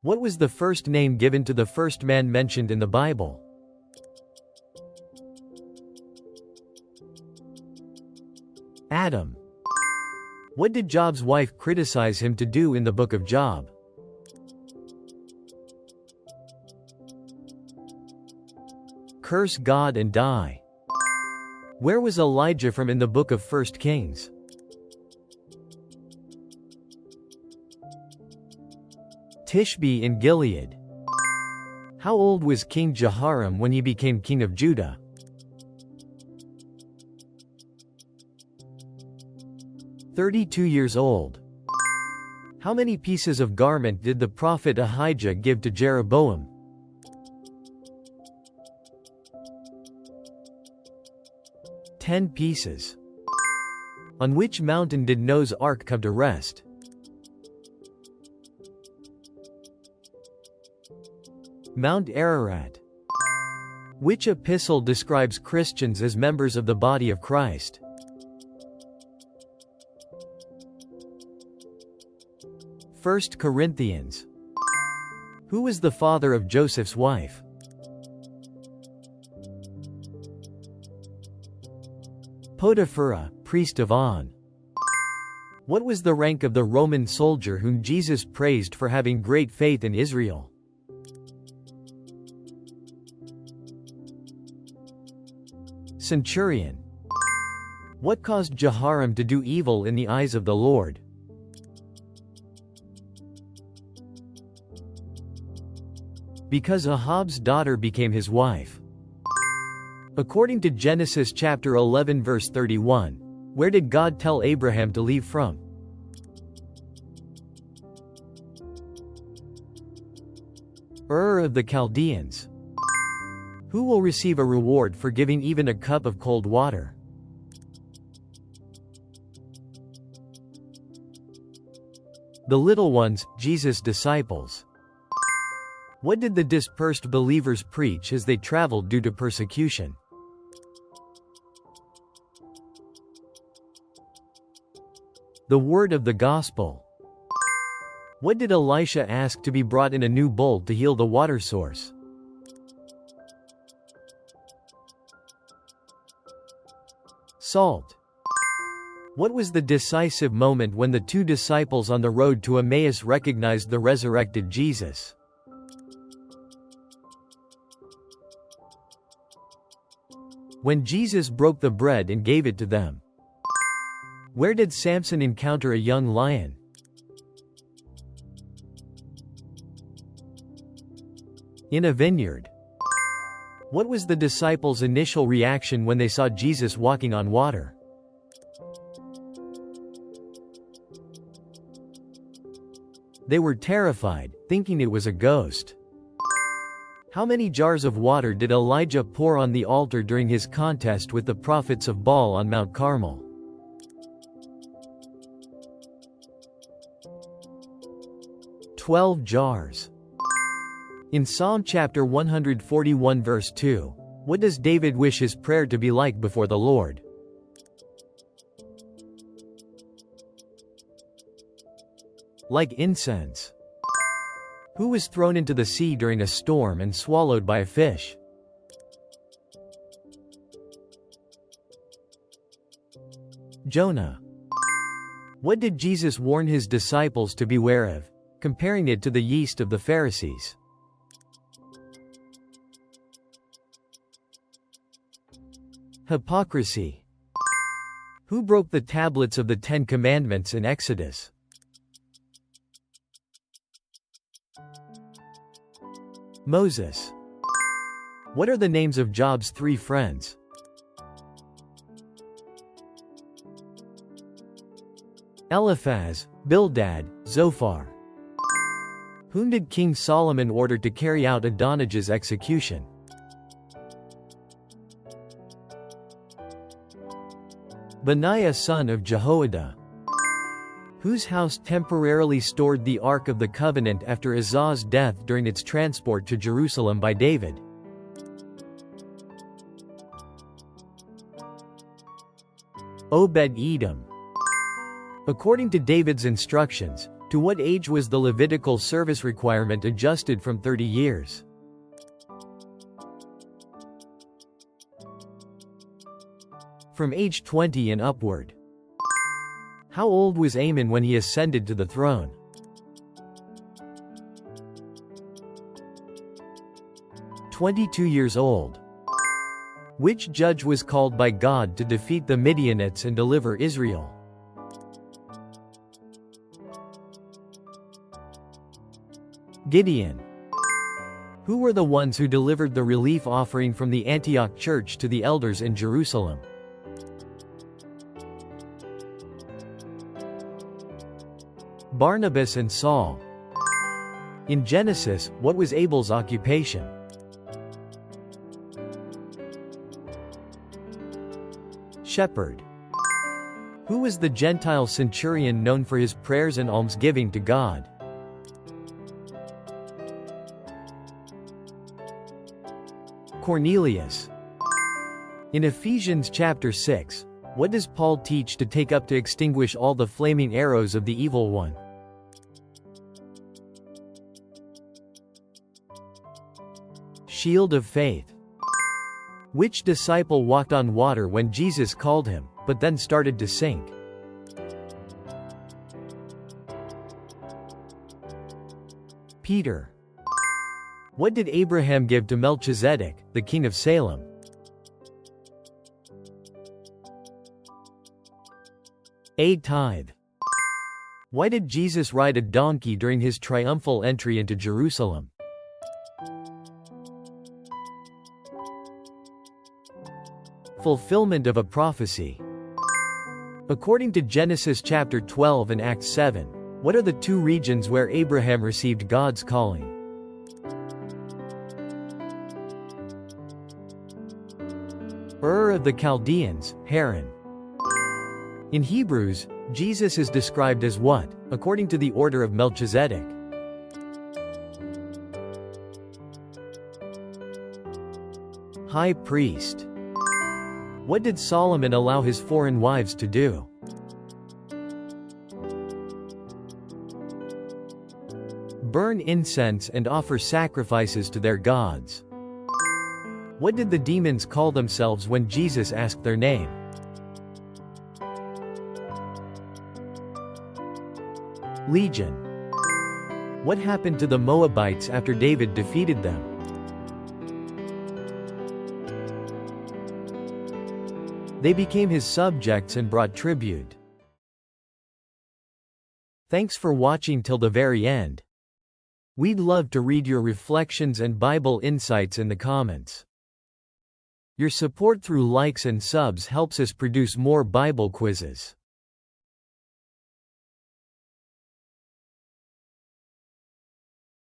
What was the first name given to the first man mentioned in the Bible? Adam. What did Job's wife criticize him to do in the book of Job? Curse God and die. Where was Elijah from in the book of 1 Kings? Tishbe in Gilead. How old was King Jehoram when he became king of Judah? 32 years old. How many pieces of garment did the prophet Ahijah give to Jeroboam? 10 pieces. On which mountain did Noah's ark come to rest? Mount Ararat. Which epistle describes Christians as members of the body of Christ? 1 Corinthians. Who was the father of Joseph's wife? Potipharah, priest of On. What was the rank of the Roman soldier whom Jesus praised for having great faith in Israel? Centurion. What caused Jehoram to do evil in the eyes of the Lord? Because Ahab's daughter became his wife. According to Genesis chapter 11 verse 31, where did God tell Abraham to leave from? Ur of the Chaldeans. Who will receive a reward for giving even a cup of cold water? The little ones, Jesus' disciples. What did the dispersed believers preach as they traveled due to persecution? The word of the gospel. What did Elisha ask to be brought in a new bowl to heal the water source? Salt. What was the decisive moment when the two disciples on the road to Emmaus recognized the resurrected Jesus? When Jesus broke the bread and gave it to them. Where did Samson encounter a young lion? In a vineyard. What was the disciples' initial reaction when they saw Jesus walking on water? They were terrified, thinking it was a ghost. How many jars of water did Elijah pour on the altar during his contest with the prophets of Baal on Mount Carmel? 12 jars. In Psalm chapter 141 verse 2, what does David wish his prayer to be like before the Lord? Like incense. Who was thrown into the sea during a storm and swallowed by a fish? Jonah. What did Jesus warn his disciples to beware of, comparing it to the yeast of the Pharisees? Hypocrisy. Who broke the tablets of the 10 Commandments in Exodus? Moses. What are the names of Job's 3 friends? Eliphaz, Bildad, Zophar. Whom did King Solomon order to carry out Adonijah's execution? Benaiah son of Jehoiada. Whose house temporarily stored the Ark of the Covenant after Uzzah's death during its transport to Jerusalem by David? Obed-Edom. According to David's instructions, To what age was the Levitical service requirement adjusted from 30 years? From age 20 and upward. How old was Amon when he ascended to the throne? 22 years old. Which judge was called by God to defeat the Midianites and deliver Israel? Gideon. Who were the ones who delivered the relief offering from the Antioch church to the elders in Jerusalem? Barnabas and Saul. In Genesis, what was Abel's occupation? Shepherd. Who was the Gentile centurion known for his prayers and almsgiving to God? Cornelius. In Ephesians chapter 6, what does Paul teach to take up to extinguish all the flaming arrows of the evil one? Shield of faith. Which disciple walked on water when Jesus called him, but then started to sink? Peter. What did Abraham give to Melchizedek, the king of Salem? A tithe. Why did Jesus ride a donkey during his triumphal entry into Jerusalem? Fulfillment of a prophecy. According to Genesis chapter 12 and Acts 7, what are the two regions where Abraham received God's calling? Ur of the Chaldeans, Haran. In Hebrews, Jesus is described as what, according to the order of Melchizedek? High priest. What did Solomon allow his foreign wives to do? Burn incense and offer sacrifices to their gods. What did the demons call themselves when Jesus asked their name? Legion. What happened to the Moabites after David defeated them? They became his subjects and brought tribute. Thanks for watching till the very end. We'd love to read your reflections and Bible insights in the comments. Your support through likes and subs helps us produce more Bible quizzes.